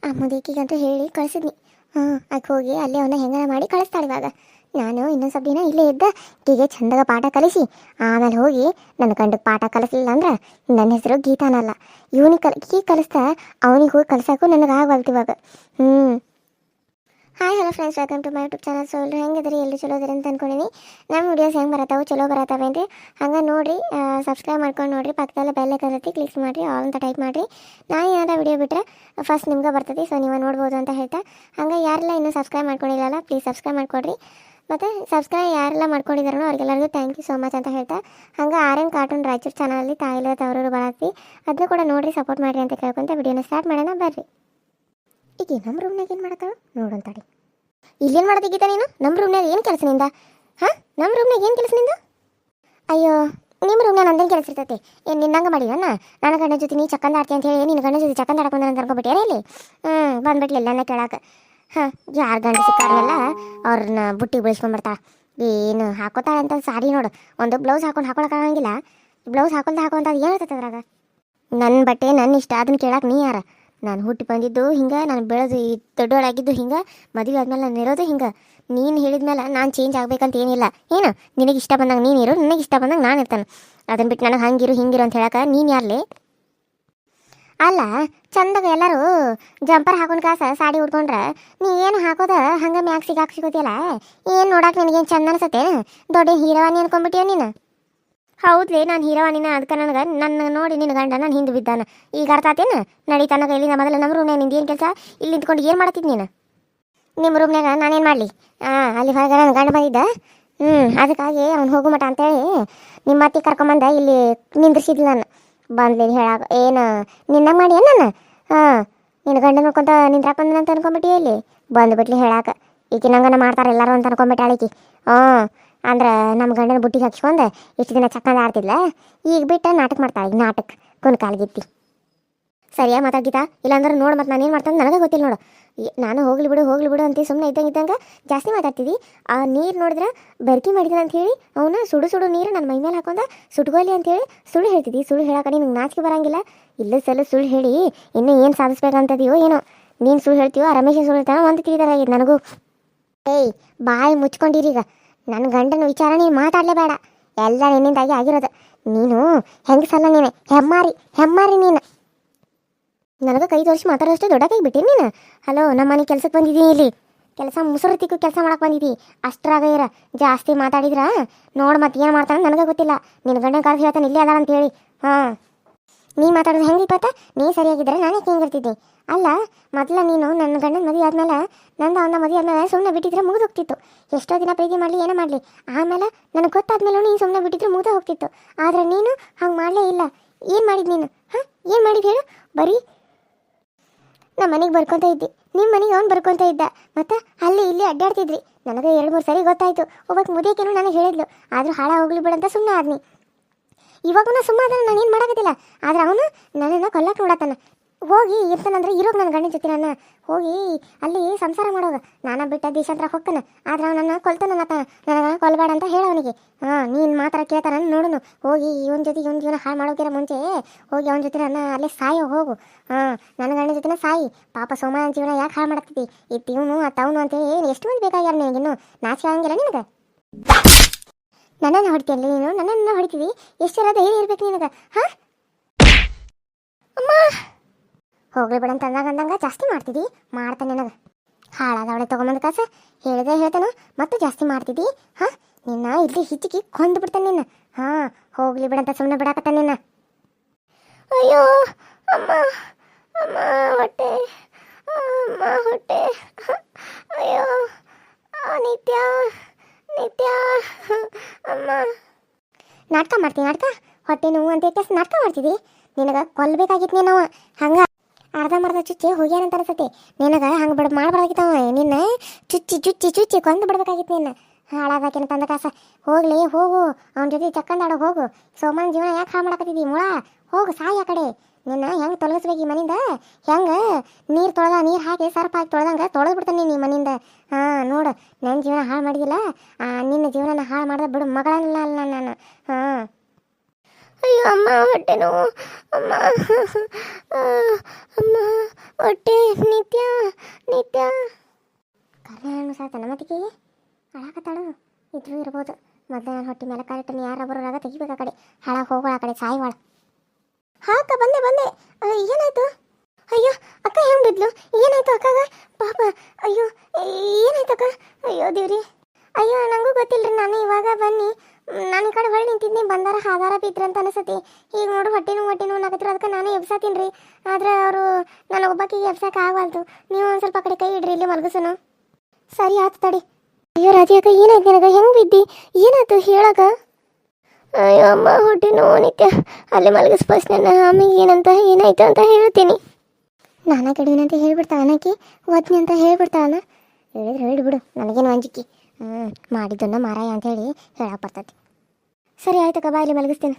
ಆ ಮುದುಕಿಗಂತೂ ಹೇಳಿ ಕಳಿಸಿದ್ನಿ. ಆಕೆ ಹೋಗಿ ಅಲ್ಲೇ ಅವನ್ನ ಹೆಂಗನ ಮಾಡಿ ಕಳಿಸ್ತಾಳೆ. ಇವಾಗ ನಾನು ಇನ್ನೊಂದು ಸ್ವಲ್ಪ ದಿನ ಇಲ್ಲೇ ಇದ್ದ ಈಗೆ ಚಂದಾಗ ಪಾಠ ಕಲಿಸಿ ಆಮೇಲೆ ಹೋಗಿ ನನ್ನ ಗಂಡಕ್ಕೆ ಪಾಠ ಕಲಿಸಲಿಲ್ಲ ಅಂದ್ರೆ ನನ್ನ ಹೆಸರು ಗೀತಾನಲ್ಲ. ಇವನಿಗೆ ಈಗ ಕಲಿಸ್ತಾ ಅವನಿಗೆ ಹೋಗಿ ಕಲ್ಸೋಕ್ಕೂ ನನಗೆ ಆಗವಲ್ತು ಇವಾಗ. Hi hello friends, welcome to my YouTube channel. So ಎಲ್ಲರೂ ಹೆಂಗಿದ್ರಿ, ಎಲ್ಲರೂ ಚಲೋ ಇದ್ರಿ ಅಂತ ಅಂದ್ಕೊಂಡಿನಿ. ನಮ್ಮ ವೀಡಿಯೋಸ್ ಹೆಂಗೆ ಬರತ್ತಾವೆ, ಚಲೋ ಬರತ್ತಾವೇನ್ರಿ? ಹಂಗೆ ನೋಡಿರಿ, ಸಬ್ಸ್ಕ್ರೈಬ್ ಮಾಡ್ಕೊಂಡು ನೋಡಿರಿ. ಪಕ್ಕದಲ್ಲೇ ಬೆಲ್ ಐಕಾನ್ ಇರುತ್ತೆ, ಕ್ಲಿಕ್ ಮಾಡಿರಿ, ಆಲ್ ಅಂತ ಟೈಪ್ ಮಾಡಿರಿ. ನಾನು ಏನಾರ ವಿಡಿಯೋ ಬಿಟ್ಟರೆ ಫಸ್ಟ್ ನಿಮ್ಗೆ ಬರ್ತದೆ, ಸೊ ನೀವು ನೋಡ್ಬೋದು ಅಂತ ಹೇಳ್ತಾ. ಹಂಗೆ ಯಾರೆಲ್ಲ ಇನ್ನೂ ಸಬ್ಸ್ಕ್ರೈಬ್ ಮಾಡ್ಕೊಂಡಿಲ್ಲಲ್ಲ, ಪ್ಲೀಸ್ ಸಬ್ಸ್ಕ್ರೈಬ್ ಮಾಡ್ಕೊಡ್ರಿ. ಮತ್ತು ಸಬ್ಸ್ಕ್ರೈಬ್ ಯಾರೆಲ್ಲ ಮಾಡ್ಕೊಂಡಿದ್ದಾರೋ ಅವ್ರಿಗೆಲ್ಲರಿಗೂ ಥ್ಯಾಂಕ್ ಯು ಸೋ ಮಚ್ ಅಂತ ಹೇಳ್ತಾ. ಹಂಗೆ ಆರ್ಯನ್ ಕಾರ್ಟೂನ್ ರಾಯಚೂರು ಚಾನಲಲ್ಲಿ ತಾಯಿಲ್ಲ ತವರೂರು ಬರತ್ತಿ, ಅದನ್ನು ಕೂಡ ನೋಡಿರಿ, ಸಪೋರ್ಟ್ ಮಾಡಿರಿ ಅಂತ ಕೇಳ್ಕೊಂತ ವಿಡಿಯೋನ ಸ್ಟಾರ್ಟ್ ಮಾಡೋಣ ಬರ್ರಿ. ಈಗ ನಮ್ಮ ರೂಮ್ನಾಗ ಏನು ಮಾಡತ್ತಾಳು ನೋಡಂತಾಡಿ. ಇಲ್ಲೇನು ಮಾಡೋದಕ್ಕಿದ್ದ ನೀನು? ನಮ್ಮ ರೂಮ್ನಾಗ ಏನು ಕೆಲಸ ನಿಂದ? ನಮ್ಮ ರೂಮ್ನಾಗ ಏನು ಕೆಲಸ ನಿಂದ? ಅಯ್ಯೋ, ನಿಮ್ಮ ರೂಮ್ನಾಗ ನಂದೇನು ಕೆಲಸ ಇರ್ತೈತಿ? ಏನು ನಿನ್ನಂಗೆ ಮಾಡಿವಣ್ಣ? ನನ್ನ ಗಂಡ ಜೊತೆ ನೀ ಚಕ್ಕಂದ ಆಡ್ತಿ ಅಂತ ಹೇಳಿ ನಿನ್ನ ಗಂಡ ಜೊತೆ ಚಕ್ಕಂದ ಆಡ್ಕೊಂಡ ಅಂತ ಅನ್ಕೊಬಿಟ್ಟಿಯಾರ ಇಲ್ಲಿ? ಬಂದ್ಬಿಟ್ಲಿಲ್ಲ ನನ್ನ ಕೇಳಕ್ಕೆ. ಯಾರು ಗಂಡ ಸಿಕ್ಕಾರಲ್ಲ ಅವ್ರನ್ನ ಬುಟ್ಟಿಗೆ ಬೀಳ್ಸ್ಕೊಂಡ್ಬರ್ತಾಳೆ. ಏನು ಹಾಕೋತಾಳೆ ಅಂತ ಸಾರಿ ನೋಡು, ಒಂದು ಬ್ಲೌಸ್ ಹಾಕೊಳಕ್ಕಾಗಂಗಿಲ್ಲ. ಬ್ಲೌಸ್ ಹಾಕೊಂತ ಅದು ಏನು ಇರ್ತೈತೆ ಅದ್ರಾಗ? ನನ್ನ ಬಟ್ಟೆ ನನ್ನ ಇಷ್ಟ, ಅದನ್ನ ಕೇಳಕ್ಕೆ ನೀ ಯಾರ? ನಾನು ಹುಟ್ಟಿ ಬಂದಿದ್ದು ಹಿಂಗೆ, ನಾನು ಬೆಳೆದು ಈ ದೊಡ್ಡೋಳಾಗಿದ್ದು ಹಿಂಗೆ, ಮದುವೆ ಆದ್ಮೇಲೆ ನಾನು ಇರೋದು ಹಿಂಗೆ. ನೀನು ಹೇಳಿದ್ಮೇಲೆ ನಾನು ಚೇಂಜ್ ಆಗ್ಬೇಕಂತ ಏನಿಲ್ಲ. ಏನು ನಿನಗೆ ಇಷ್ಟ ಬಂದಂಗೆ ನೀನು ಇರು, ನನಗೆ ಇಷ್ಟ ಬಂದಂಗೆ ನಾನು ಇರ್ತಾನೆ. ಅದನ್ನ ಬಿಟ್ಟು ನನಗೆ ಹಂಗಿರು ಹಿಂಗಿರು ಅಂತ ಹೇಳಕ್ಕೆ ನೀನು ಯಾರ್ಲಿ? ಅಲ್ಲ, ಚಂದಾಗ ಎಲ್ಲರೂ ಜಂಪರ್ ಹಾಕೊಂಡು ಸಾಡಿ ಉಟ್ಕೊಂಡ್ರೆ ನೀ ಏನು ಹಾಕೋದ ಹಂಗೆ ಮ್ಯಾಗ ಸಿಗೋತಿಯಲ್ಲ. ಏನು ನೋಡಕ್ಕೆ ನಿನಗೇನು ಚಂದ ಅನ್ಸತ್ತೆ? ದೊಡ್ಡ ಹೀರೋವಾನಿ ಅನ್ಕೊಂಡ್ಬಿಟ್ಟಿಯ ನೀನು? ಹೌದ್ಲೇ, ನಾನು ಹೀರೋವಾನಿನ. ಅದಕ್ಕೆ ನನಗೆ ನನ್ನ ನೋಡಿ ನಿನ್ನ ಗಂಡ ನಾನು ಹಿಂದೆ ಬಿದ್ದಾನ. ಈಗ ಅರ್ಥ ಆತೇನು? ನಡೀತಾನ ಕೈಲಿ ಮೊದಲು ನಮ್ಮ ರೂಮ್ನಾಗ ನಿಂದು ಏನು ಕೆಲಸ? ಇಲ್ಲಿ ನಿಂತ್ಕೊಂಡು ಏನು ಮಾಡ್ತಿದ್ ನೀನು? ನಿಮ್ಮ ರೂಮ್ನಾಗ ನಾನೇನು ಮಾಡಲಿ? ಅಲ್ಲಿ ಹೊರಗೆ ನನ್ನ ಗಂಡ ಬಂದಿದ್ದ. ಅದಕ್ಕಾಗಿ ಅವ್ನು ಹೋಗು ಮಟ ಅಂತೇಳಿ ನಿಮ್ಮ ಅತ್ತಿ ಕರ್ಕೊಂಬಂದ ಇಲ್ಲಿ ನಿಂದ್ರಿಸಿದ್ಲು. ನಾನು ಬಂದ್ಲಿ ಹೇಳಾಗ ಏನು ನಿನ್ನ ಮಾಡಿ ನಾನು ನಿನ್ನ ಗಂಡ ನೋಡ್ಕೊಂತ ನಿಂದ್ರಾಕ್ ಬಂದ ಅಂತ ಅನ್ಕೊಂಬಿಟ್ಟಿ. ಇಲ್ಲಿ ಬಂದುಬಿಟ್ಲಿ ಹೇಳಾಕ ಈಕಿ ನಂಗನ ಮಾಡ್ತಾರೆ ಎಲ್ಲರೂ ಅಂತ ಅನ್ಕೊಂಬಿಟ್ಟಾಳಿಕಿ. ಅಂದ್ರೆ ನಮ್ಮ ಗಂಡನ ಬುಟ್ಟಿಗೆ ಹಚ್ಕೊಂಡು ಇಷ್ಟು ದಿನ ಚಕ್ಕಂದ ಆಡ್ತಿದ್ಲ, ಈಗ ಬಿಟ್ಟು ನಾಟಕ ಮಾಡ್ತಾಳೆ. ಈಗ ನಾಟಕ ಕುನ್ಕಾಲ್ಗಿತ್ತಿ ಸರಿಯಾಗಿ ಮಾತಾಡ್ಗಿತಾ, ಇಲ್ಲಾಂದ್ರೆ ನೋಡು ಮತ್ತು ನಾನು ಏನು ಮಾಡ್ತಾನೆ ನನಗೆ ಗೊತ್ತಿಲ್ಲ ನೋಡು. ನಾನು ಹೋಗ್ಲಿ ಬಿಡು ಅಂತ ಸುಮ್ಮನೆ ಇದ್ದಂಗೆ ಜಾಸ್ತಿ ಮಾತಾಡ್ತಿದ್ದಿ. ಆ ನೀರು ನೋಡಿದ್ರೆ ಬೆರ್ಕಿ ಮಾಡಿದ್ದಾನೆ ಅಂತ ಹೇಳಿ ಅವನು ಸುಡು ನೀರು ನನ್ನ ಮೈ ಮೇಲೆ ಹಾಕೊಂಡ ಸುಟ್ಕೋಲಿ ಅಂತೇಳಿ ಸುಳ್ಳು ಹೇಳ್ತಿದ್ದಿ. ಸುಳ್ಳು ಹೇಳಕ್ಕೆ ನಿಮ್ಗೆ ನಾಚಿಕೆ ಬರೋಂಗಿಲ್ಲ. ಇಲ್ಲ ಸಲ ಸುಳ್ಳು ಹೇಳಿ ಇನ್ನೂ ಏನು ಸಾಧಿಸ್ಬೇಕಂತದೀಯೋ ಏನೋ. ನೀನು ಸುಳ್ಳು ಹೇಳ್ತೀವೋ ಆ ರಮೇಶ ಸುಳ್ಳು ಹೇಳ್ತಾನೋ ಒಂದು ತಿಳಿದಾರಾಗಿದೆ ನನಗೂ. ಏಯ್, ಬಾಯಿ ಮುಚ್ಕೊಂಡಿರೀಗ. ನನ್ನ ಗಂಡನ ವಿಚಾರ ನೀನು ಮಾತಾಡಲೇಬೇಡ. ಎಲ್ಲ ನಿನ್ನಿಂದಾಗಿ ಆಗಿರೋದು. ನೀನು ಹೆಂಗಸಲ್ಲ, ನೀನು ಹೆಮ್ಮಾರಿ ನೀನು. ನನಗೆ ಕೈ ತೋರಿಸಿ ಮಾತಾಡೋಷ್ಟು ದೊಡ್ಡ ಕೈ ಬಿಟ್ಟಿರಿ ನೀನು. ಹಲೋ, ನಮ್ಮ ಮನೆ ಕೆಲ್ಸಕ್ಕೆ ಬಂದಿದ್ದೀನಿ. ಇಲ್ಲಿ ಕೆಲಸ ಮುಸುರು ತಿಕ್ಕು ಕೆಲಸ ಮಾಡಕ್ಕೆ ಬಂದಿದ್ದಿ. ಅಷ್ಟ್ರಾಗ ಇರ. ಜಾಸ್ತಿ ಮಾತಾಡಿದ್ರ ನೋಡು ಮತ್ತೆ ಏನು ಮಾಡ್ತಾನೆ ನನಗೆ ಗೊತ್ತಿಲ್ಲ. ನಿನ್ನ ಗಂಡನ ಕರೆದು ಹೇಳ್ತಾನೆ ಇಲ್ಲೇ ಅದಾರ ಅಂತೇಳಿ. ನೀ ಮಾತಾಡೋದು ಹೆಂಗೆ ಇಪ್ಪತ್ತ? ನೀ ಸರಿಯಾಗಿದ್ದರೆ ನಾನೇ ಹಿಂಗಿರ್ತಿದ್ದೆ. ಅಲ್ಲ, ಮೊದಲ ನೀನು ನನ್ನ ಗಂಡನ ಮದುವೆ ಆದ್ಮೇಲೆ ನಂದು ಅವನ ಮದುವೆ ಆದ್ಮೇಲೆ ಸುಮ್ಮನೆ ಬಿಟ್ಟಿದ್ರೆ ಮುಗಿದು ಹೋಗ್ತಿತ್ತು. ಎಷ್ಟೋ ದಿನ ಪ್ರೀತಿ ಮಾಡಲಿ ಏನೋ ಮಾಡಲಿ, ಆಮೇಲೆ ನನಗೆ ಗೊತ್ತಾದ್ಮೇಲೂ ನೀನು ಸುಮ್ಮನೆ ಬಿಟ್ಟಿದ್ರೆ ಮುಗಿದು ಹೋಗ್ತಿತ್ತು. ಆದರೆ ನೀನು ಹಂಗೆ ಮಾಡಲೇ ಇಲ್ಲ. ಏನು ಮಾಡಿದ್ ನೀನು? ಏನು ಮಾಡಿದ್ ಹೇಳು? ಬರೀ ನಮ್ಮ ಮನೆಗೆ ಬರ್ಕೊತ ಇದ್ದಿ, ನಿಮ್ಮ ಮನೆಗೆ ಅವ್ನು ಬರ್ಕೊತ ಇದ್ದ, ಮತ್ತು ಅಲ್ಲಿ ಇಲ್ಲಿ ಅಡ್ಡಾಡ್ತಿದ್ರಿ. ನನಗೆ 2-3 ಸರಿ ಗೊತ್ತಾಯಿತು. ಒಬ್ಬಕ್ಕೆ ಮುದಿಯಕ್ಕೇನು ನನಗೆ ಹೇಳಿದ್ಲು, ಆದರೂ ಹಾಳ ಹೋಗ್ಲಿ ಬಿಡಂತ ಸುಮ್ಮನೆ ಆದ್ನಿ. ಇವಾಗೂ ನಾ ಸುಮ್ಮ ಅದನ್ನು ನಾನು ಏನು ಮಾಡೋಕ್ಕಿಲ್ಲ. ಆದರೆ ಅವನು ನನ್ನನ್ನು ಕೊಲ್ಲಕ್ಕೆ ನೋಡತ್ತಾನ. ಹೋಗಿ ಇರ್ತಾನಂದ್ರೆ ಇರೋಗ ನನ್ನ ಗಂಡನ ಜೊತೆ ನಾನು ಹೋಗಿ ಅಲ್ಲಿ ಸಂಸಾರ ಮಾಡೋದು. ನಾನು ಬಿಟ್ಟ ದೇಶಾಂತರ ಹೋಗ್ತಾನೆ, ಆದ್ರೆ ಅವನನ್ನು ಕೊಲ್ತಾನ. ನನಗೆ ಕೊಲ್ಲಬೇಡ ಅಂತ ಹೇಳವನಿಗೆ. ನೀನು ಮಾತ್ರ ಕೇಳ್ತಾನ ನೋಡುನು. ಹೋಗಿ ಇವನ ಜೊತೆ ಇವನ ಜೀವನ ಹಾಳು ಮಾಡೋಕ್ಕಿರ ಮುಂಚೆ ಹೋಗಿ ಅವನ ಜೊತೆ ನನ್ನ ಅಲ್ಲೇ ಸಾಯೋ ಹೋಗು. ನನ್ನ ಗಂಡನ ಜೊತೆನ ಸಾಯಿ. ಪಾಪ ಸೋಮನ ಜೀವನ ಯಾಕೆ ಹಾಳು ಮಾಡ್ತಿದ್ದಿ? ಇತ್ತು ಇವನು ಅತ್ತವನು ಅಂತೇಳಿ ಎಷ್ಟು ಮಂದಿ ಬೇಕಾಗ್ಯಾರ ನಿನಗಿನ್ನು? ನಾಚಿಕೆ ಆಗಂಗಿಲ್ಲ ನಿನಗೆ? ನನ್ನನ್ನು ಹೊಡಿತೀಯಲ್ಲ ನೀನು? ನನ್ನನ್ನು ಹೊಡಿತೀವಿ? ಎಷ್ಟೆಲ್ಲ ಧೈರ್ಯ ಇರ್ಬೇಕು ನಿನಗೆ? ಅಮ್ಮ ಹೋಗ್ಲಿ ಬಿಡಂತ ಅಂದಂಗ ಜಾಸ್ತಿ ಮಾಡ್ತಿದ್ದಿ. ಮಾಡ್ತಾನೆ ನನಗೆ ಹಾಳಾದವಳೆ ತೊಗೊಂಬಂದು ಕಾಸ ಹೇಳಿದೆ ಹೇಳ್ತಾನು ಮತ್ತು ಜಾಸ್ತಿ ಮಾಡ್ತಿದ್ದಿ. ನಿನ್ನ ಇಲ್ಲಿ ಹಿಚ್ಚಿಕಿ ಕೊಂದು ಬಿಡ್ತಾನೆ ನಿನ್ನ. ಹೋಗ್ಲಿ ಬಿಡಂತ ಸುಮ್ಮನೆ ಬಿಡಾಕತ್ತ ನಿನ್ನ. ಅಯ್ಯೋ ಅಮ್ಮ, ಅಮ್ಮ ಹೊಟ್ಟೆ, ಅಮ್ಮ ಹೊಟ್ಟೆ. ಅಯ್ಯೋ ನಿತ್ಯ ಅಮ್ಮ. ನಾಟಕ ಮಾಡ್ತೀನಿ, ನಾಟಕ ಹೊಟ್ಟೆ ನೋವು ಅಂತ ಕೆಲಸ ನಾಟಕ ಮಾಡ್ತಿದ್ದಿ. ನಿನಗೆ ಕೊಲ್ಲಬೇಕಾಗಿತ್ತು ನೀನು. ಹಂಗೆ ಅರ್ಧಂಬರ್ಧ ಚುಚ್ಚಿ ಹೋಗ್ಯಾನಂತ ಅನ್ಸತ್ತೆ ನಿನಗೆ. ಹಂಗೆ ಮಾಡಬಾರ್ದಾಗಿತ್ತವ. ನಿನ್ನ ಚುಚ್ಚಿ ಕೊಂದು ಬಿಡ್ಬೇಕಾಗಿತ್ತು ನಿನ್ನ. ಹಾಳಾದಾಕಿನ ತಂದ ಕಾಸ. ಹೋಗ್ಲಿ ಹೋಗು, ಅವನ ಜೊತೆ ಚಕ್ಕಂದಾಡೋ ಹೋಗು. ಸೋಮನ ಜೀವನ ಯಾಕೆ ಹಾಳು ಮಾಡಕತ್ತಿದ್ದಿ ಮುಳ? ಹೋಗು ಸಾಯಿ ಆ ಕಡೆ. ನಿನ್ನ ಹೆಂಗೆ ತೊಲಗಿಸ್ಬೇಕು ಈ ಮನಿಂದ? ಹೆಂಗೆ ನೀರು ಹಾಕಿ ಸರ್ಪ್ ಹಾಕಿ ತೊಳೆದಂಗೆ ತೊಳೆದು ಬಿಡ್ತಾನೆ ನೀನು ಈ ಮನಿಂದ. ನೋಡು, ನನ್ನ ಜೀವನ ಹಾಳು ಮಾಡಿದಿಲ್ಲ, ನಿನ್ನ ಜೀವನ ಹಾಳು ಮಾಡಿದ್ರೆ ಬಿಡು ಮಗಳಲ್ಲ ಅಲ್ಲ ನಾನು. ಅಯ್ಯೋ ಅಮ್ಮ ಹೊಟ್ಟೆ ನೋವು ಅಮ್ಮ ಆ, ಅಮ್ಮ ಹೊಟ್ಟೆ ನಿತ್ಯ ನಿತ್ಯ ಕರ್ನಾಟಕ ಸಾತನ ಮತ್ತಿಗೆ ಹಾಳಾಕತ್ತಾಳು ಇದ್ರೂ ಇರ್ಬೋದು. ಮೊದಲು ನಾನು ಹೊಟ್ಟೆ ಮೇಲೆ ಕರೆಕ್ಟನ್ನು ಯಾರು ಬರೋರಾಗ ತೆಗಿಬೇಕು ಆ ಕಡೆ ಹಾಳಾಗಿ ಹೋಗೋಳ ಆ ಕಡೆ ಸಾಯಿವಾಳ. ಹಾಕ ಬಂದೆ ಬಂದೆ. ಏನಾಯ್ತು? ಅಯ್ಯೋ ಅಕ್ಕ ಹೆಂಗೆ ಬಿದ್ಲು? ಏನಾಯ್ತು ಅಕ್ಕಗ? ಪಾಪ ಅಯ್ಯೋ ಏನಾಯ್ತು ಅಕ್ಕ? ಅಯ್ಯೋ ದೇವ್ರಿ. ಅಯ್ಯೋ ನನಗೂ ಗೊತ್ತಿಲ್ಲರಿ, ನಾನು ಇವಾಗ ಬನ್ನಿ ನಾನು ಈ ಕಡೆ ಹೊಳ್ಳಿ ನಿಂತಿದ್ನಿ, ಬಂದಾರ ಹಾದಾರ ಬಿದ್ರ ಅಂತ ಅನಿಸತಿ. ಈಗ ನೋಡು ಹೊಟ್ಟೆನೂ ನಗತ್ರ ಅದಕ್ಕೆ ನಾನು ಎಬ್ಸಾತೀನಿ ರೀ. ಆದ್ರೆ ಅವರು ನನ್ನ ಒಬ್ಬಾಕಿಗೆ ಎಬ್ಸಕ್ಕೆ ಆಗವಲ್ತು. ನೀವು ಒಂದು ಸ್ವಲ್ಪ ಕಡೆ ಕೈ ಇಡ್ರಿ, ಇಲ್ಲಿ ಮಲಗಿಸೋನು. ಸರಿ ಆಯ್ತು ತಡಿ. ಅಯ್ಯೋ ರಾಜಿ ಅಕ್ಕ ಏನಾಯ್ತು ನಿನಗೆ? ಹೆಂಗೆ ಬಿದ್ದಿ? ಏನಾಯ್ತು ಹೇಳಕ್ಕ? ಅಯ್ಯೋ ಅಮ್ಮ ಹೊಟ್ಟೆ ನೋವು ನಿತ್ಯ, ಅಲ್ಲೇ ಮಲಗಿಸ್ ಫಸ್ಟ್ ನನ್ನ, ಆಮೇಲೆ ಏನಾಯ್ತು ಅಂತ ಹೇಳ್ತೀನಿ. ನಾನಾ ಕೆಡವಿನಂತ ಹೇಳ್ಬಿಡ್ತಾ ಅನ್ನಕ್ಕೆ ಓದ್ನಿ ಅಂತ ಹೇಳ್ಬಿಡ್ತಾನ. ಹೇಳಿದ್ರೆ ಹೇಳಿಬಿಡು, ನನಗೇನು ಅಂಜಿಕೆ. ಮಾಡಿದ್ದನ್ನ ಮಾರಾಯ ಅಂತ ಹೇಳಿ ಹೇಳಕ್ಕೆ ಬರ್ತೈತಿ. ಸರಿ ಆಯ್ತಕ್ಕ ಬಾ, ಇಲ್ಲಿ ಮಲಗಿಸ್ತೇನೆ.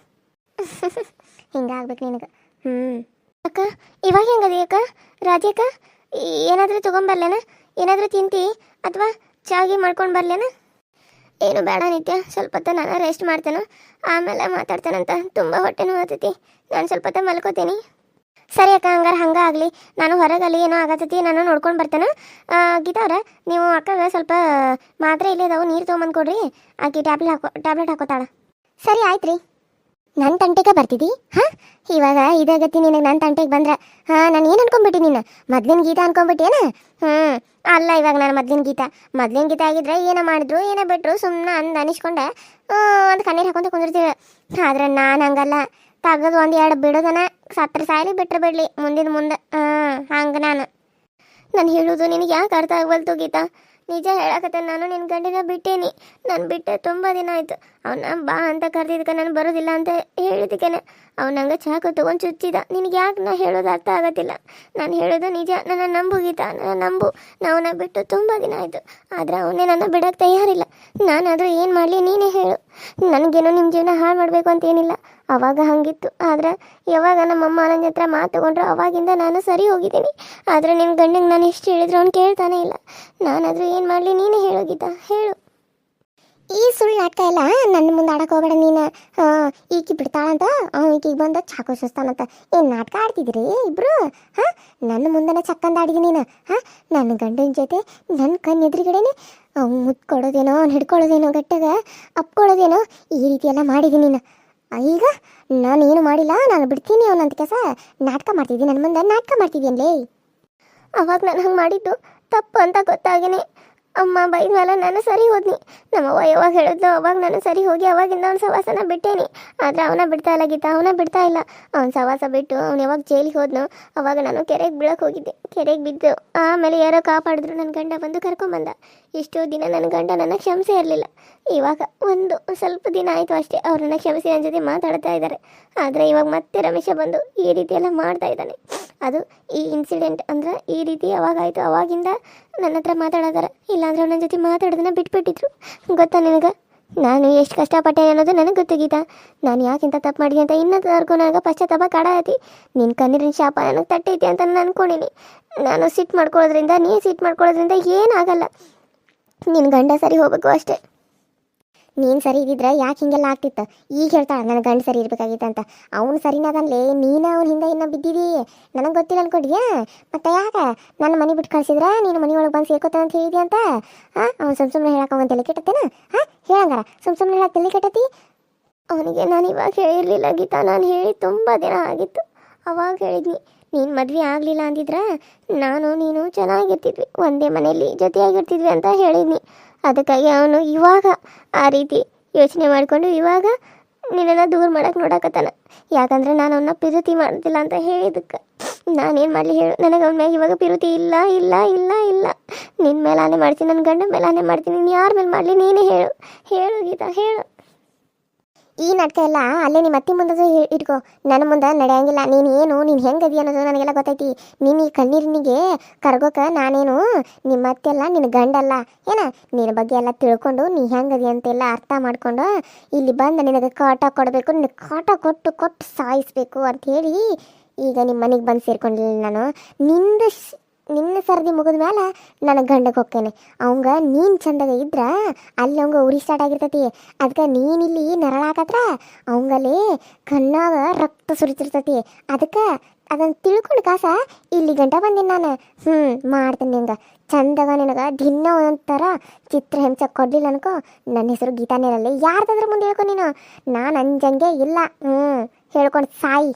ಹಿಂಗಾಗ್ಬೇಕು ನಿನಗೆ. ಅಕ್ಕ ಇವಾಗ ಹೆಂಗದಿ ಅಕ್ಕ? ರಾಜಿ ಅಕ್ಕ ಏನಾದರೂ ತೊಗೊಂಬರ್ಲೇನ? ಏನಾದರೂ ತಿಂತಿ ಅಥವಾ ಚಾಗಿ ಮಾಡ್ಕೊಂಡು ಬರ್ಲೇನ? ಏನು ಬೇಡ ನಿತ್ಯ, ಸ್ವಲ್ಪ ಹೊತ್ತು ನಾನು ರೆಸ್ಟ್ ಮಾಡ್ತೇನೆ, ಆಮೇಲೆ ಮಾತಾಡ್ತೇನಂತ. ತುಂಬ ಹೊಟ್ಟೆ ನೋವತ್ತೈತಿ, ನಾನು ಸ್ವಲ್ಪ ಹೊತ್ತು ಮಲ್ಕೋತೀನಿ. ಸರಿ ಅಕ್ಕ, ಹಂಗಾರೆ ಹಂಗಾಗಲಿ. ನಾನು ಹೊರಗಲ್ಲಿ ಏನೋ ಆಗತ್ತೈತಿ, ನಾನು ನೋಡ್ಕೊಂಡು ಬರ್ತೇನೆ. ಗೀತಾ ಅವ್ರೆ, ನೀವು ಅಕ್ಕಗೆ ಸ್ವಲ್ಪ ಮಾತ್ರೆ ಇಲ್ಲೇ ಇದಾವೆ, ನೀರು ತೊಗೊಂಬಂದು ಕೊಡ್ರಿ. ಆಕೆ ಟ್ಯಾಬ್ಲೆಟ್ ಹಾಕೋತಾಳ. ಸರಿ ಆಯ್ತು ರೀ. ನನ್ನ ತಂಟೆಗೆ ಬರ್ತಿದ್ದಿ? ಹಾಂ ಇವಾಗ ಇದಾಗತ್ತಿ ನಿನಗೆ. ನನ್ನ ತಂಟೆಗೆ ಬಂದ್ರೆ ನಾನು ಏನು ಅನ್ಕೊಂಬಿಟ್ಟಿ? ನೀನು ಮೊದ್ಲಿನ ಗೀತಾ ಅನ್ಕೊಂಬಿಟ್ಟೇನ? ಅಲ್ಲ, ಇವಾಗ ನಾನು ಮೊದ್ಲಿನ ಗೀತಾ ಆಗಿದ್ರೆ ಏನೋ ಮಾಡಿದ್ರು ಏನೋ ಬಿಟ್ಟರು ಸುಮ್ಮನೆ ಅನಿಸ್ಕೊಂಡೆ ಒಂದು ಕಣ್ಣೀರು ಹಾಕೊಂತ ಕುಂದಿರ್ತೀವಿ. ಆದ್ರೆ ನಾನು ಹಂಗಲ್ಲ, ತೆಗೆದು ಒಂದು ಎರಡು ಬಿಡೋದನ ಸತ್ರ ಸಾಯಲಿ ಬಿಟ್ಟರೆ ಬಿಡಲಿ ಮುಂದೆ. ಹಂಗೆ ನಾನು ಹೇಳೋದು ನಿನಗೆ ಯಾಕೆ ಅರ್ಥ ಆಗವಲ್ತು ಗೀತಾ? ನಿಜ ಹೇಳಕತ್ತೆ, ನಾನು ನಿನ್ನ ಗಂಡಿನ ಬಿಟ್ಟೇನಿ. ನಾನು ಬಿಟ್ಟೆ ತುಂಬ ದಿನ ಆಯಿತು. ಅವನ ಬಾ ಅಂತ ಕರೆದಿದ್ದಕ್ಕೆ ನಾನು ಬರೋದಿಲ್ಲ ಅಂತ ಹೇಳಿದ್ದಕ್ಕೇನೆ ಅವ್ನು ನಂಗೆ ಚಾಕು ತೊಗೊಂಡು ಚುಚ್ಚಿದ. ನಿನಗೆ ಯಾಕೆ ನಾ ಹೇಳೋದು ಅರ್ಥ ಆಗತ್ತಿಲ್ಲ? ನಾನು ಹೇಳೋದು ನಿಜ, ನನ್ನ ನಂಬು ಗೀತಾ, ನನ್ನ ನಂಬು. ನಾವನ್ನ ಬಿಟ್ಟು ತುಂಬ ದಿನ ಆಯಿತು, ಆದರೆ ಅವನೇ ನನ್ನ ಬಿಡೋಕ್ಕೆ ತಯಾರಿಲ್ಲ. ನಾನಾದರೂ ಏನು ಮಾಡಲಿ ನೀನೇ ಹೇಳು. ನನಗೇನೋ ನಿಮ್ಮ ಜೀವನ ಹಾಳು ಮಾಡಬೇಕು ಅಂತೇನಿಲ್ಲ, ಅವಾಗ ಹಂಗಿತ್ತು. ಆದರೆ ಯಾವಾಗ ನಮ್ಮಮ್ಮ ನನ್ನ ಹತ್ರ ಮಾತು ತಗೊಂಡ್ರು ಅವಾಗಿಂದ ನಾನು ಸರಿ ಹೋಗಿದ್ದೀನಿ. ಆದರೆ ನಿಮ್ಮ ಗಂಡಂಗೆ ನಾನು ಎಷ್ಟು ಹೇಳಿದ್ರು ಅವ್ನು ಕೇಳ್ತಾನೆ ಇಲ್ಲ. ನಾನಾದರೂ ಏನು ಮಾಡಲಿ ನೀನೇ ಹೇಳು ಗೀತಾ, ಹೇಳು. ಈ ಸುಳ್ಳು ನಾಟಕ ಎಲ್ಲ ನನ್ನ ಮುಂದೆ ಆಡಕ್ಕೆ ಹೋಗಬೇಡ ನೀನು. ಈಕಿ ಬಿಡ್ತಾಳಂತ ಅವ್ನು ಈಕಿಗೆ ಬಂದು ಚಾಕು ಸುಸ್ತಾನಂತ ಏನು ನಾಟಕ ಆಡ್ತಿದ್ರಿ ಇಬ್ಬರು? ನನ್ನ ಮುಂದೆನೇ ಚಕ್ಕಂದ ಆಡಿದಿ ನೀನು. ನನ್ನ ಗಂಡನ ಜೊತೆ ನನ್ನ ಕಣ್ಣು ಎದುರುಗಡೆನೆ ಮುತ್ತು ಕೊಡೋದೇನೋ, ಅವ್ನು ಹಿಡ್ಕೊಳ್ಳೋದೇನೋ, ಗಟ್ಟಗ ಅಪ್ಕೊಳ್ಳೋದೇನೋ, ಈ ರೀತಿ ಎಲ್ಲ ಮಾಡಿದ್ದೀನಿ ನೀನು. ಈಗ ನಾನು ಏನು ಮಾಡಿಲ್ಲ, ನಾನು ಬಿಡ್ತೀನಿ ಅವನಂತ ಕೆಲಸ ನಾಟಕ ಮಾಡ್ತಿದ್ದೀನಿ. ನನ್ನ ಮುಂದೆ ನಾಟಕ ಮಾಡ್ತಿದ್ದೀನಲೇ. ಅವಾಗ ನಾನು ಹಂಗೆ ಮಾಡಿದ್ದು ತಪ್ಪು ಅಂತ ಗೊತ್ತಾಗೇನೆ ಅಮ್ಮ ಬೈದ ಮೇಲೆ ನಾನು ಸರಿ ಹೋದ್ನಿ. ನಮ್ಮವ್ವ ಯಾವಾಗ ಹೇಳಿದ್ಲು ಅವಾಗ ನಾನು ಸರಿ ಹೋಗಿ ಅವಾಗಿಂದ ಅವ್ನ ಸವಾಸನ ಬಿಟ್ಟೇನಿ. ಆದರೆ ಅವನ ಬಿಡ್ತಾ ಇಲ್ಲ ಗೀತಾ, ಅವನ ಬಿಡ್ತಾ ಇಲ್ಲ. ಅವ್ನ ಸವಾಸ ಬಿಟ್ಟು ಅವ್ನು ಯಾವಾಗ ಜೈಲಿಗೆ ಹೋದ್ನೋ ಅವಾಗ ನಾನು ಕೆರೆಗೆ ಬೀಳಕ್ಕೆ ಹೋಗಿದ್ದೆ. ಕೆರೆಗೆ ಬಿದ್ದು ಆಮೇಲೆ ಯಾರೋ ಕಾಪಾಡಿದ್ರು. ನನ್ನ ಗಂಡ ಬಂದು ಕರ್ಕೊಂಬಂದ. ಇಷ್ಟು ದಿನ ನನ್ನ ಗಂಡ ನನ್ನ ಕ್ಷಮಿಸೇ ಇರಲಿಲ್ಲ. ಇವಾಗ ಒಂದು ಸ್ವಲ್ಪ ದಿನ ಆಯಿತು ಅಷ್ಟೇ, ಅವ್ರನ್ನ ಕ್ಷಮಿಸಿ ನನ್ನ ಜೊತೆ ಮಾತಾಡ್ತಾ ಇದ್ದಾರೆ. ಆದರೆ ಇವಾಗ ಮತ್ತೆ ರಮೇಶ ಬಂದು ಈ ರೀತಿ ಎಲ್ಲ ಮಾಡ್ತಾ ಇದ್ದಾನೆ. ಅದು ಈ ಇನ್ಸಿಡೆಂಟ್ ಅಂದರೆ ಈ ರೀತಿ ಯಾವಾಗಾಯಿತು ಅವಾಗಿಂದ ನನ್ನ ಹತ್ರ ಮಾತಾಡೋದಾರ. ಇಲ್ಲಾಂದ್ರೆ ನನ್ನ ಜೊತೆ ಮಾತಾಡೋದನ್ನ ಬಿಟ್ಬಿಟ್ಟಿದ್ರು. ಗೊತ್ತಾ ನಿನಗೆ ನಾನು ಎಷ್ಟು ಕಷ್ಟಪಟ್ಟೆ ಅನ್ನೋದು ನನಗೆ ಗೊತ್ತು ಗೀತಾ. ನಾನು ಯಾಕಿಂತ ತಪ್ಪು ಮಾಡಿದೆ ಅಂತ ಇನ್ನೊಂದು ನನಗೆ ಪಶ್ಚಾತ್ತಾಪ ಕಾಡಾತಿ. ನಿನ್ನ ಕಣ್ಣೀರಿನ ಶಾಪ ನನಗೆ ತಟ್ಟೈತಿ ಅಂತ ನಾನು ಅಂದ್ಕೊಂಡಿನಿ. ನಾನು ಸಿಟ್ಟು ಮಾಡ್ಕೊಳ್ಳೋದ್ರಿಂದ ನೀನು ಸಿಟ್ಟು ಮಾಡ್ಕೊಳ್ಳೋದ್ರಿಂದ ಏನಾಗಲ್ಲ. ನಿನ್ನ ಗಂಡ ಸರಿ ಹೋಗ್ಬೇಕು ಅಷ್ಟೇ. ನೀನು ಸರಿ ಇದ್ದಿದ್ರೆ ಯಾಕೆ ಹಿಂಗೆಲ್ಲ ಆಗ್ತಿತ್ತು? ಈಗ ಹೇಳ್ತಾಳೆ ನನ್ನ ಗಂಡ ಸರಿ ಇರ್ಬೇಕಾಗಿತ್ತು ಅಂತ. ಅವ್ನು ಸರಿನಾಗನ್ಲೇ, ನೀನು ಅವ್ನ ಹಿಂದೆ ಇನ್ನೂ ಬಿದ್ದಿದ್ದೀ. ನನಗೆ ಗೊತ್ತಿಲ್ಲ ಅನ್ಕೊಂಡಿದ್ಯಾ? ಮತ್ತೆ ಯಾಕೆ ನನ್ನ ಮನೆ ಬಿಟ್ಟು ಕಳಿಸಿದ್ರೆ ನೀನು ಮನೆ ಒಳಗೆ ಬಂದು ಸೇರ್ಕೋತ ಅಂತ ಹೇಳಿದ್ಯಾ ಅಂತ? ಅವ್ನು ಸುಮ್ಮನೆ ಹೇಳಕ್ಕೆ ಅವನ ತಲೆ ಕೆಟ್ಟತ್ತೇನ? ಹೇಳಂಗಾರ ಸುಮ್ಮನೆ ಹೇಳಕ್ಕೆ ತಲೆ ಕೆಟ್ಟತಿ ಅವನಿಗೆ. ನಾನು ಇವಾಗ ಹೇಳಿರಲಿಲ್ಲ ಗೀತಾ, ನಾನು ಹೇಳಿ ತುಂಬ ದಿನ ಆಗಿತ್ತು. ಅವಾಗ ಹೇಳಿದ್ನಿ ನೀನು ಮದುವೆ ಆಗಲಿಲ್ಲ ಅಂದಿದ್ರೆ ನಾನು ನೀನು ಚೆನ್ನಾಗಿರ್ತಿದ್ವಿ, ಒಂದೇ ಮನೆಯಲ್ಲಿ ಜೊತೆಯಾಗಿರ್ತಿದ್ವಿ ಅಂತ ಹೇಳಿದ್ನಿ. ಅದಕ್ಕಾಗಿ ಅವನು ಇವಾಗ ಆ ರೀತಿ ಯೋಚನೆ ಮಾಡಿಕೊಂಡು ಇವಾಗ ನಿನ್ನನ್ನು ದೂರ ಮಾಡೋಕ್ಕೆ ನೋಡಕತ್ತಾನ. ಯಾಕಂದರೆ ನಾನು ಅವನ್ನ ಪಿರುತಿ ಮಾಡೋದಿಲ್ಲ ಅಂತ ಹೇಳಿದ್ದಕ್ಕೆ ನಾನೇನು ಮಾಡಲಿ ಹೇಳು? ನನಗೆ ಅವನ ಮ್ಯಾಗ ಇವಾಗ ಪಿರುತಿ ಇಲ್ಲ ಇಲ್ಲ ಇಲ್ಲ ಇಲ್ಲ. ನಿನ್ನ ಮೇಲೆ ಆನೆ ಮಾಡ್ತೀನಿ, ನನ್ನ ಗಂಡ ಮೇಲೆ ಆನೆ ಮಾಡ್ತೀನಿ. ನೀನು ಯಾರ ಮೇಲೆ ಮಾಡಲಿ ನೀನೇ ಹೇಳು. ಹೇಳು ಗೀತಾ, ಹೇಳು. ಈ ನಾಟಕ ಎಲ್ಲ ಅಲ್ಲೇ ನಿಮ್ಮ ಅತ್ತಿ ಮುಂದೆ ಇಟ್ಕೋ, ನನ್ನ ಮುಂದೆ ನಡೆಯಂಗಿಲ್ಲ. ನೀನು ಹೆಂಗದಿ ಅನ್ನೋದು ನನಗೆಲ್ಲ ಗೊತ್ತೈತಿ. ನೀನು ಈ ಕಣ್ಣೀರಿನಿಗೆ ಕರ್ಗೋಕೆ ನಾನೇನು ನಿಮ್ಮ ಅತ್ತೆಲ್ಲ ನಿನ್ನ ಗಂಡಲ್ಲ ಏನ? ನಿನ್ನ ಬಗ್ಗೆ ಎಲ್ಲ ತಿಳ್ಕೊಂಡು ನೀ ಹೆಂಗದಿ ಅಂತೆಲ್ಲ ಅರ್ಥ ಮಾಡ್ಕೊಂಡು ಇಲ್ಲಿ ಬಂದು ನಿನಗೆ ಕಾಟ ಕೊಡಬೇಕು, ನಿನಗೆ ಕಾಟ ಕೊಟ್ಟು ಸಾಯಿಸ್ಬೇಕು ಅಂಥೇಳಿ ಈಗ ನಿಮ್ಮ ಮನೆಗೆ ಬಂದು ಸೇರ್ಕೊಂಡಿಲ್ಲ ನಾನು. ನಿನ್ನ ಸರ್ದಿ ಮುಗಿದ ಮೇಲೆ ನನಗೆ ಗಂಡಗೆ ಹೋಗ್ತೇನೆ ಅವಂಗ ನೀನು ಚಂದಾಗ ಇದ್ರ ಅಲ್ಲಿ ಅವಂಗ ಉರಿ ಸ್ಟಾರ್ಟ್ ಆಗಿರ್ತೈತಿ. ಅದಕ್ಕೆ ನೀನಿಲ್ಲಿ ನೆರಳಾಕತ್ರ ಅವಂಗಲ್ಲಿ ಕಣ್ಣಾಗ ರಕ್ತ ಸುರಿತಿರ್ತೈತಿ. ಅದಕ್ಕೆ ಅದನ್ನು ತಿಳ್ಕೊಂಡು ಕಾಸ ಇಲ್ಲಿ ಗಂಟ ಬಂದೀನಿ ನಾನು. ಮಾಡ್ತೀನಿ ನಿಂಗೆ ಚಂದಾಗ ನಿನಗೆ ದಿನ ಒಂಥರ ಚಿತ್ರ ಹಿಂಸೆ ಕೊಡಲಿಲ್ಲ ಅನ್ಕೋ ನನ್ನ ಹೆಸರು ಗೀತಾನೇರಲ್ಲಿ ಯಾರ್ದಾದ್ರ ಮುಂದೆ ಹೇಳ್ಕೊ ನೀನು. ನಾನು ಅಂಜಂಗೆ ಇಲ್ಲ. ಹೇಳ್ಕೊಂಡು ಸಾಯಿ.